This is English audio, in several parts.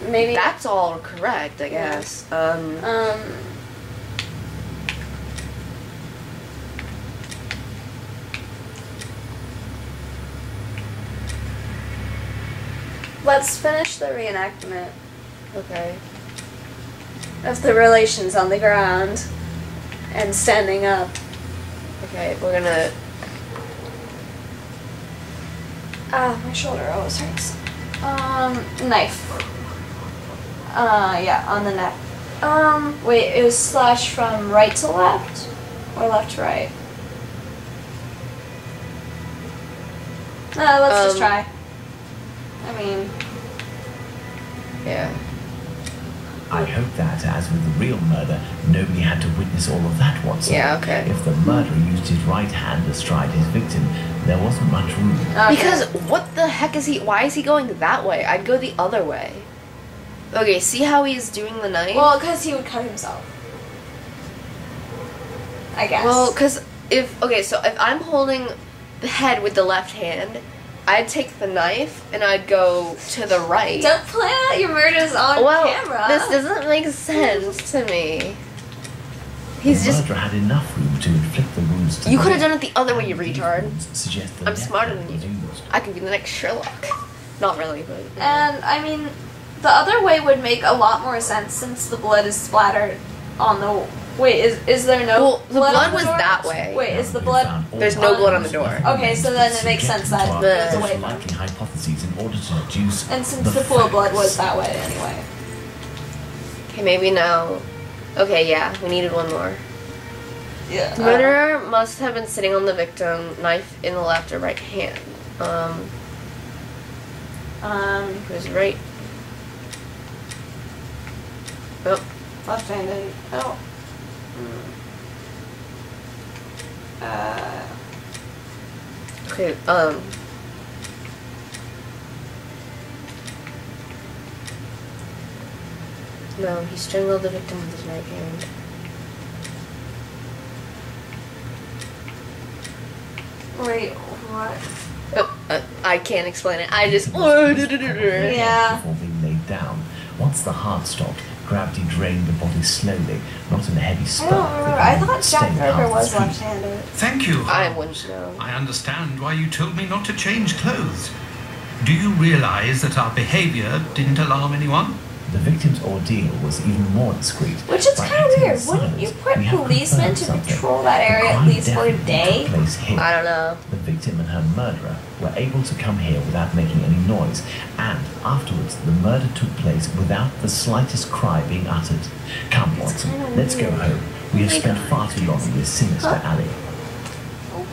maybe that's all correct, I guess. Let's finish the reenactment Okay. of the relations on the ground and standing up. Okay, we're gonna... Ah, my shoulder always hurts. Knife. Yeah, on the neck. Wait, it was slash from right to left? Or left to right? No, let's just try. I mean... Yeah. I hope that, as with the real murder, nobody had to witness all of that, Watson. Yeah, okay. If the murderer used his right hand to stride his victim, there wasn't much room. Okay. Because what the heck is he... Why is he going that way? I'd go the other way. Okay, see how he's doing the knife? Well, because he would cut himself. I guess. Well, because if... Okay, so if I'm holding the head with the left hand, I'd take the knife and I'd go to the right. Don't plan out your murders on camera. This doesn't make sense to me. He's The just... murderer had enough room to inflict the wounds to You the could have head, done it the other way, you and these retard. wounds suggest the I'm death smarter knell than you. was used. I could be the next Sherlock. Not really, but... And, I mean, the other way would make a lot more sense since the blood is splattered on the... Wait, is there no Well, the blood on the was door? that way. Wait, is the We blood... found all There's the no blood on evidence the door. left Okay, so then it makes sense that subjected to it was our away from- likely hypotheses in order to deduce And since the pool of blood was facts. that way anyway. Okay, maybe now... Okay, yeah, we needed one more. Yeah. The murderer must have been sitting on the victim, knife in the left or right hand. Who's right? Oh, Left-handed. Oh. okay, No, he strangled the victim with his right hand. Wait, what? Oh, I can't explain it. I just... Yeah. Before being laid down, once the heart stopped, gravity drained the body slowly, not in a heavy I spurt. don't remember. but I in a thought Jack steady Parker half was speed. left-handed. Thank you. I wouldn't know. I understand why you told me not to change clothes. Do you realize that our behavior didn't alarm anyone? The victim's ordeal was even more discreet. Which is By kind of acting in weird. Wouldn't you silence, put we have policemen confirmed to something. patrol that area The at crime least for a definitely day? took place here. I don't know. The victim and her murderer were able to come here without making any noise, and afterwards the murder took place without the slightest cry being uttered. Come, Watson, kinda let's go weird. home. We have spent far too long in this sinister alley.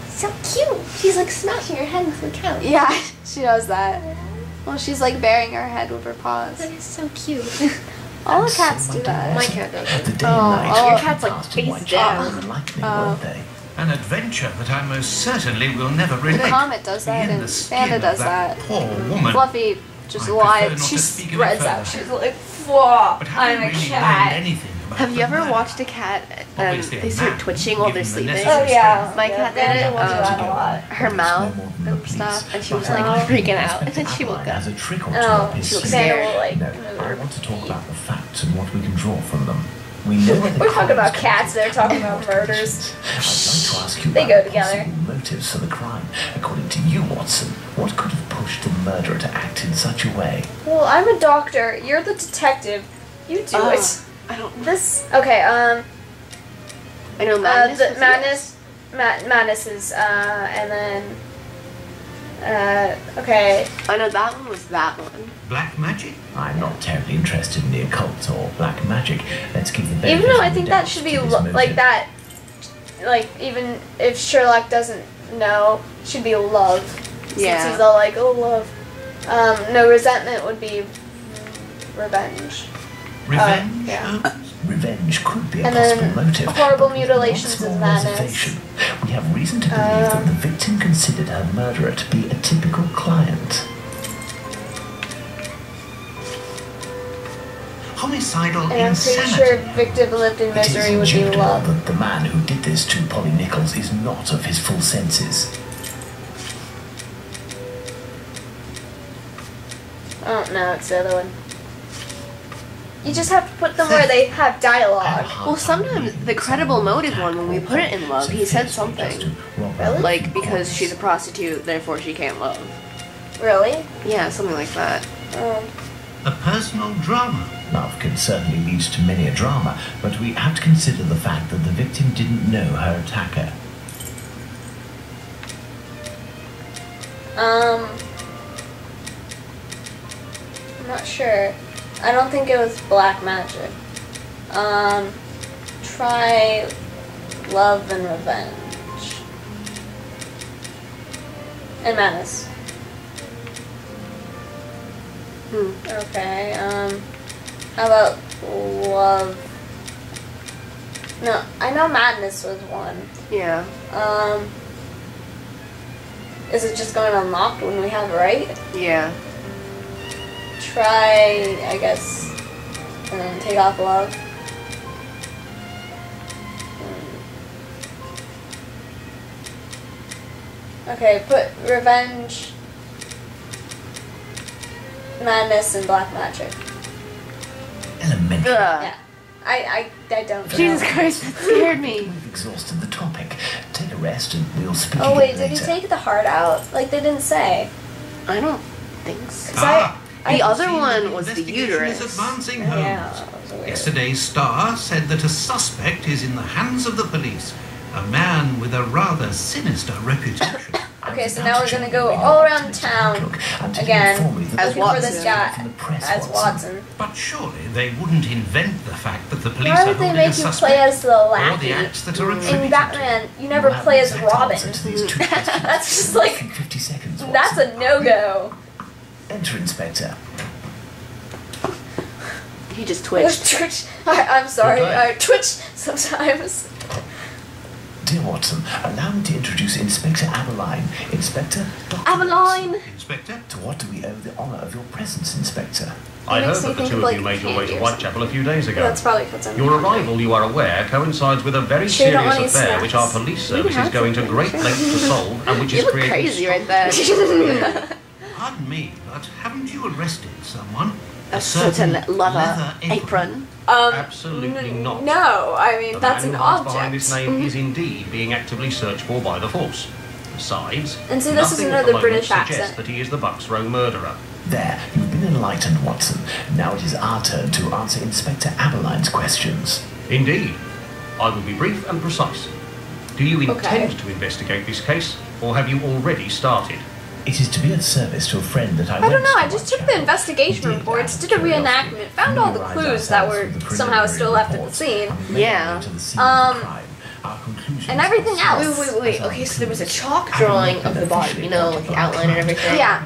So cute. She's like smashing her head into the couch. Yeah, she does that. Well, she's like burying her head with her paws. That is so cute. All the And cats so do my that. My cat does it. The day Oh, and night oh. Your cat's, like, passed in face white down. and lightning, Oh. weren't they? An adventure that I most certainly will never relate. Comet does that, In and the skin Panda of does that that. poor woman. Fluffy just I prefer lies. not She to speak any spreads further. out. She's like, "Whoa, But have I'm you a really learned cat." anything about Have you the ever murder? watched a cat and Obviously, they a start man, twitching while they're given the sleeping? necessary Oh yeah, My cat did Panda it, watches that a lot. Her mouth and stuff, and she was like freaking out, and then she woke up. As a trick or two Oh, up his she looks sleeve. scared. Panda will like. No, I want to talk about the facts and what we can draw from them. We know where the We're talking crime about was cats. They're committed talking and about what conditions. murders. I'd like to ask you They about go the together. possible motives for the crime. According to you, Watson, what could have pushed the murderer to act in such a way? Well, I'm a doctor. You're the detective. You do it. I don't. This okay. I know madness. The was it? madness is and then okay. I know that one was that one. Black magic? I'm not terribly interested in the occult or black magic. Let's give the Even benefit though of I the think doubt that should be to this like motive. that, like even if Sherlock doesn't know, should be love. Yeah. Since he's all like, oh love. No, resentment would be revenge. Revenge? yeah. Revenge could be a And possible then motive. horrible but with mutilations one small is madness. reservation. We have reason to believe that the victim considered her murderer to be a typical client. Homicidal And I'm pretty insanity. sure victim lived in It is misery would be indubitable love. that the man who did this to Polly Nichols is not of his full senses. Oh no, it's the other one. You just have to put them where they have dialogue. Well, sometimes the credible motive one, when we put it in love, he said something. Really? Like, because she's a prostitute, therefore she can't love. Really? Yeah, something like that. A personal drama. Love can certainly lead to many a drama, but we have to consider the fact that the victim didn't know her attacker. I'm not sure. I don't think it was black magic. Try love and revenge. And madness. Okay, how about love? No, I know madness was one. Yeah. Is it just going unlocked when we have it right? Yeah. Try, I guess, and then take off love. Okay, put revenge, madness, and black magic. Elementary. Yeah. I don't know. Jesus Christ, that scared me. We've exhausted the topic. Take a rest and we'll speak Oh again wait, did he later. take the heart out? Like they didn't say. I don't think so. 'Cause The other See, one was the investigation uterus. is advancing, Holmes. Yeah, that was weird. Yesterday's Star said that a suspect is in the hands of the police. A man with a rather sinister reputation. Okay, so now we're gonna go all around town again, As looking for this Watson. guy as Watson. But surely they wouldn't invent the fact that the police Why are would they holding a make you suspect play as the or the lackey? acts that are attributed In Batman, you never We'll have play as exact Robin. answer to these two questions That's just like, in 50 seconds, that's Watson. a no-go. Enter, Inspector. He just twitched. Twitch. I'm sorry, Okay. I twitch sometimes. Dear Watson, allow me to introduce Inspector Abeline. Inspector Dr. Abeline. Inspector? To what do we owe the honour of your presence, Inspector? I It heard makes me that the think two of, of like, you made your way candy to or Whitechapel a few days ago. That's probably because I'm. Your arrival, you are aware, coincides with a very Sure, don't want serious any affair which our snacks. police We can service is have going to some. great lengths to solve and which You is look creating crazy right there. Pardon me, but haven't you arrested someone? A certain leather apron. Absolutely not. No, I mean The that's man an who hides behind object. this name is indeed being actively searched for by the force. Besides, And see, this is nothing at another the moment British suggests accent. that he is the Bucks Row murderer. There, you've been enlightened, Watson. Now it is our turn to answer Inspector Abeline's questions. Indeed. I will be brief and precise. Do you intend to investigate this case, or have you already started? It is to be of service to a friend that I I went don't know, to I just took the Whitechapel. investigation We did reports, out did a of curiosity. reenactment, found all the Familiarised clues that ourselves were with the somehow still left at the reports scene. and made Yeah. our way to the scene of the crime. Our conclusions And everything are else. Wait. Okay, so there was a chalk drawing of the body, you know, like the outline and everything. Yeah,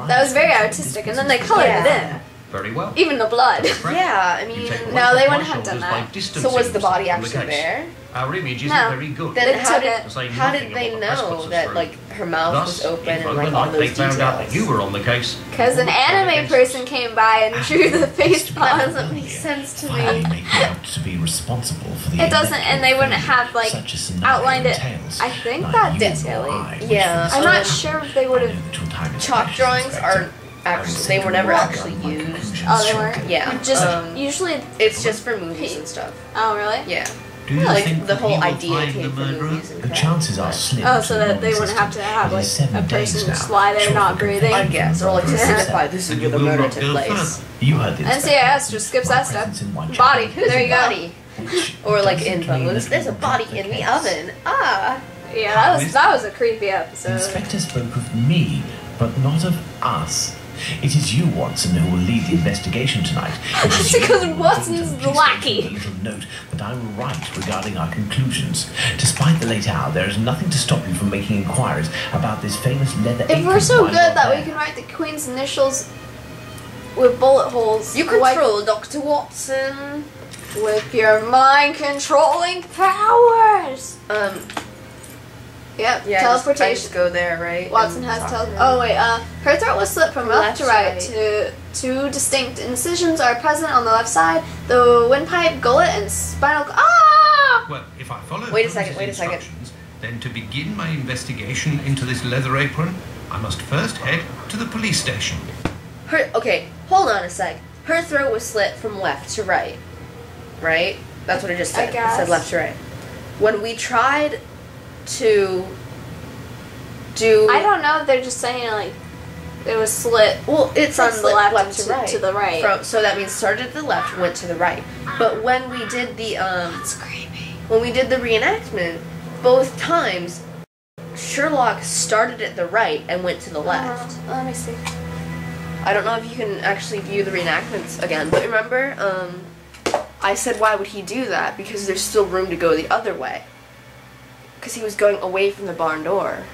that was very artistic, and then they colored it in. Very well. Even the blood. Yeah, I You mean, take away no, off they my wouldn't have done shoulders by that. distancing so was the body yourself from actually case. there? Our image isn't No. very good. They Then how took did it. To say how nothing did they of what the press puts know us that through. like her mouth Thus, was open if and like all overnight they those found out that details? you were on the case, Because an anime person came by and drew the face That on. doesn't make sense to Finally me. make me out to be responsible for the It doesn't, and they wouldn't have, like, such a scenario outlined it. entails. I think Neither that you did nor really. I wish Yeah, for I'm this. not sure if they would I know have. that your time is Chalk precious, drawings Inspector. aren't actually, they were never actually used. Oh, they weren't? Yeah. Just usually. It's just for movies and stuff. Oh, really? Yeah. Do you Like think the that whole he will idea find came the from murderer? movies and The stuff. chances are slim. Oh, so to that they wouldn't have to have, It like, is 7 a days person now. just lie there Short not of breathing. I guess, or like to Yeah. signify this is And where you the will murder not took go place. further. You heard the inspector. NCIS just skips My that stuff. presence in Whitechapel Body. is There you go. Body. which Or like doesn't in mean Bones, that there's a we body got the in the case. oven. Ah. Yeah, that was a creepy The episode. inspector spoke of me, but not of us. It is you, Watson, who will lead the investigation tonight. It is That's you because who will Watson's go to the police lackey. station with a little note that I will write regarding our conclusions. Despite the late hour, there is nothing to stop you from making inquiries about this famous leather If apron we're so lying good out that we there. can write the Queen's initials with bullet holes, You why- control Dr. Watson. with your mind controlling powers. Yep, Yeah, teleportation. I just go there, right? Watson and has talk tele. to him. Oh wait, her throat was slit from left to right. Left To two distinct incisions are present on the left side. The windpipe, gullet, and spinal. Ah! Well, if I follow Wait a Holmes's second, wait a second. instructions, then to begin my investigation into this leather apron, I must first head to the police station. Okay, hold on a sec. her throat was slit from left to right. Right? That's what I just said. I guess. It said left to right. When we tried to do... I don't know if they're just saying, like, it was slit it's from like the left, to the right. So that means started at the left, went to the right. But when we did the That's creepy. when we did the reenactment, both times Sherlock started at the right and went to the left. Let me see. I don't know if you can actually view the reenactments again, but remember, I said why would he do that? Because there's still room to go the other way. Because he was going away from the barn door.